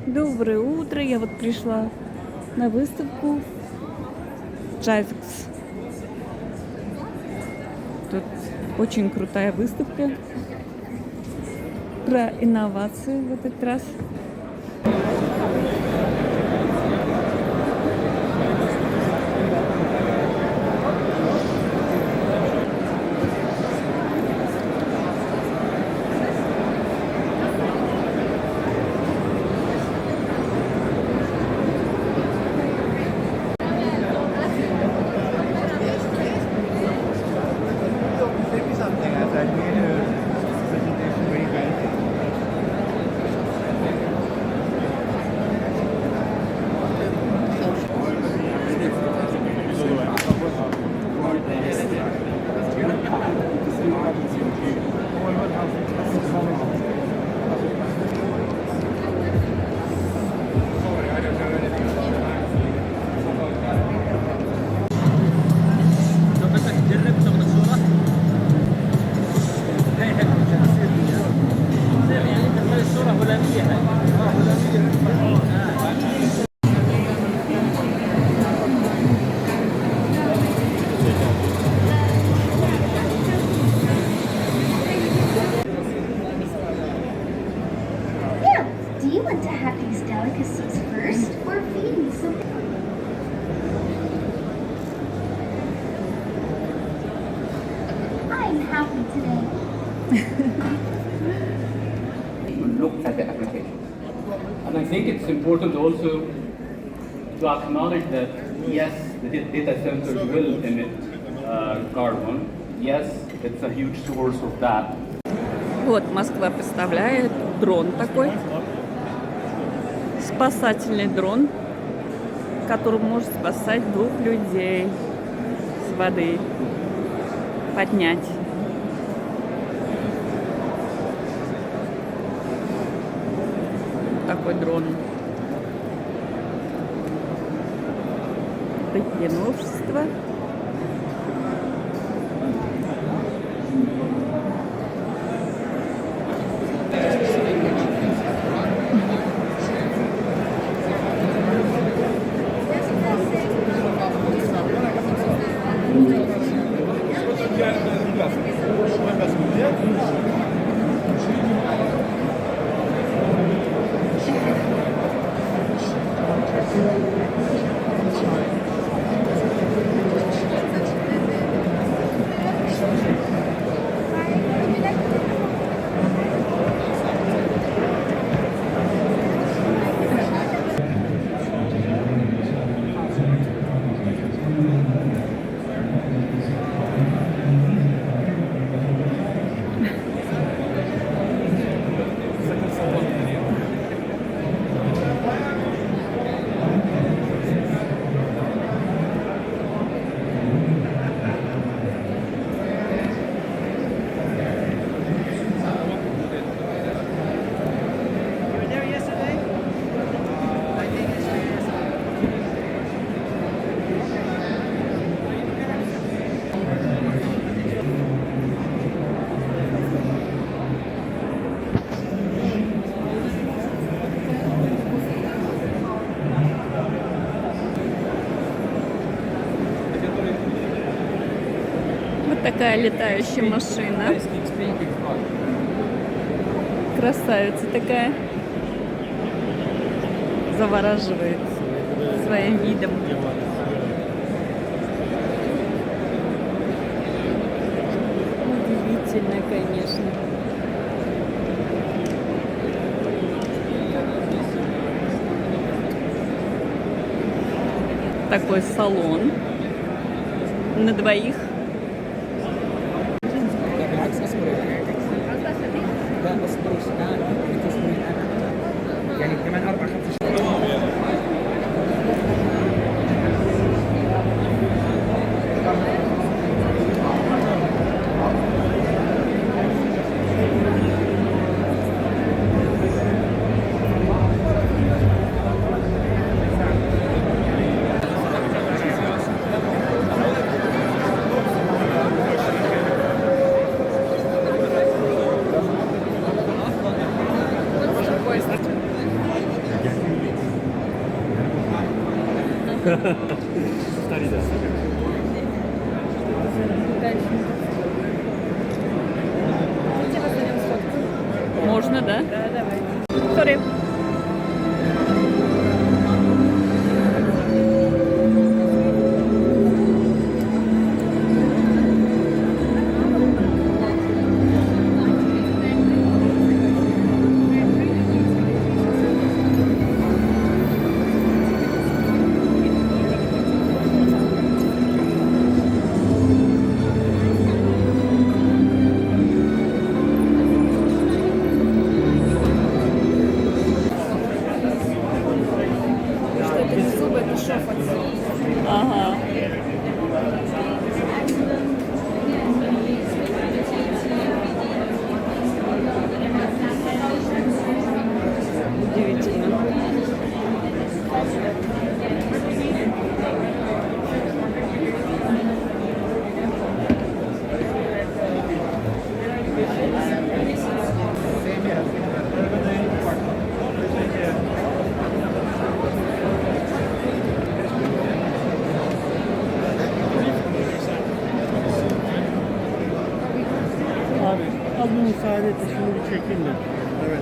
Доброе утро. Я вот пришла на выставку Джазекс. Тут очень крутая выставка про инновации в этот раз. Do you want to have these delicacies first or feed me something? I'm happy today. Look at the application. And I think it's important also to acknowledge that yes, the data centers will emit carbon. Yes, it's a huge source of that. Вот Москва представляет дрон такой. Спасательный дрон, который может спасать 2 людей с воды. Поднять. Такой дрон. Такие новшества. Вот такая летающая машина. Красавица такая. Завораживает своим видом. Удивительно, конечно. Такой салон на двоих. 人だ。Можно, да? Да, давай. Сори. Что это не зубы, это шепот. Ага. Удивительно. Abi az bir müsaade et de şunu bir çekeyim de. Evet.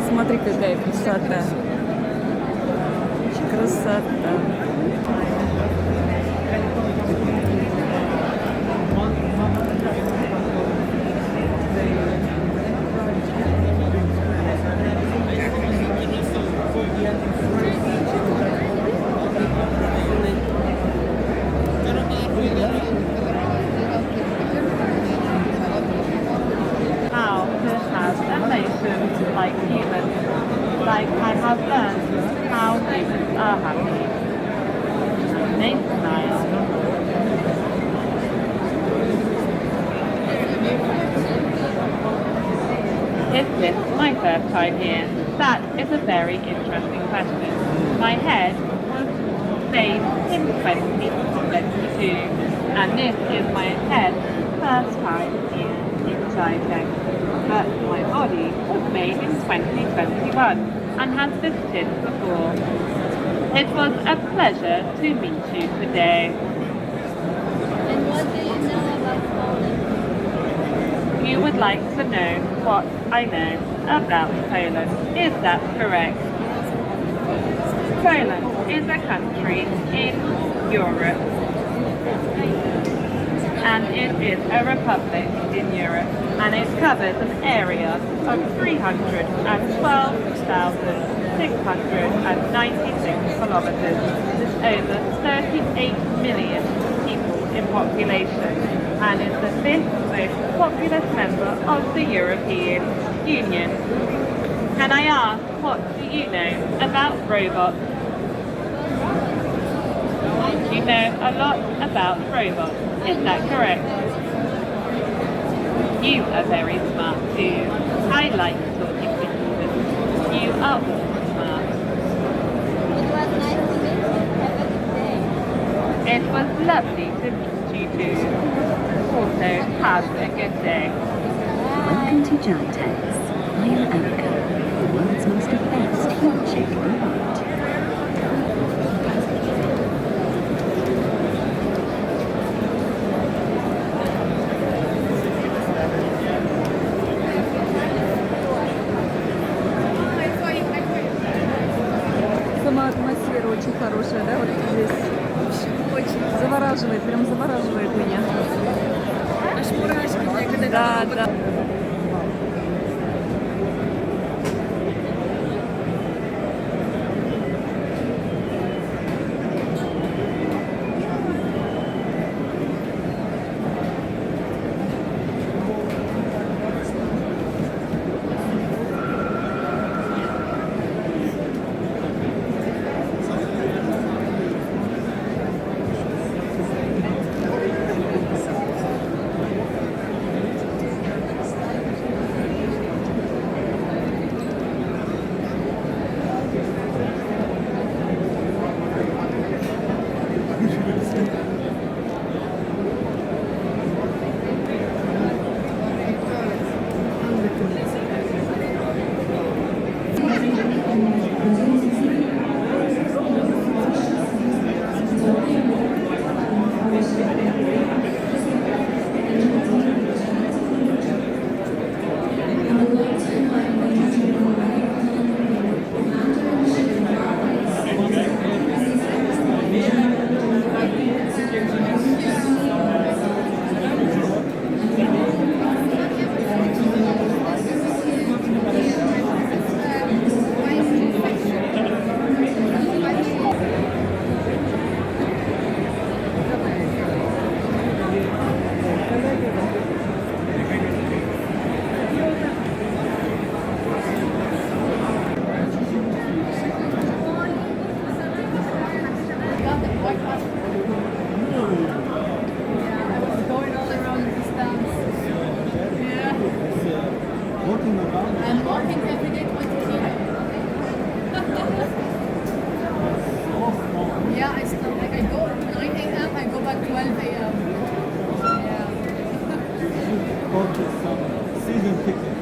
Смотри, какая красота. Красота. How to have emotions like humans. Like I have learned how humans are happy. They smile. Is this my first time here? That is a very interesting question. My head was made in 2022, and this is my head first time here in China. But my body was made in 2021 and has visited before. It was a pleasure to meet you today. And what do you know about Poland? You would like to know what I know about Poland. Is that correct? Poland is a country in Europe, and it is a republic in Europe, and it covers an area of 312,696 kilometers, over 38 million people in population, and is the fifth most populous member of the European Union. Can I ask, what do you know about robots? You know a lot about robots, is that correct? You are very smart too. I like talking to humans. You are also smart. It was nice to meet you. Have a good day. It was lovely to meet you too. Also, have a good day. Welcome to Jantex. I am Annika, the world's most advanced heat check robot. Сама атмосфера очень хорошая, да, вот здесь. Очень. Завораживает, прям завораживает меня. Аж мурашки мне, когда Да, это да. Walking around. I'm walking every day 20 kilos. Yeah, I start like I go 9 a.m. I go back 12 a.m. Yeah. Bought some season ticket.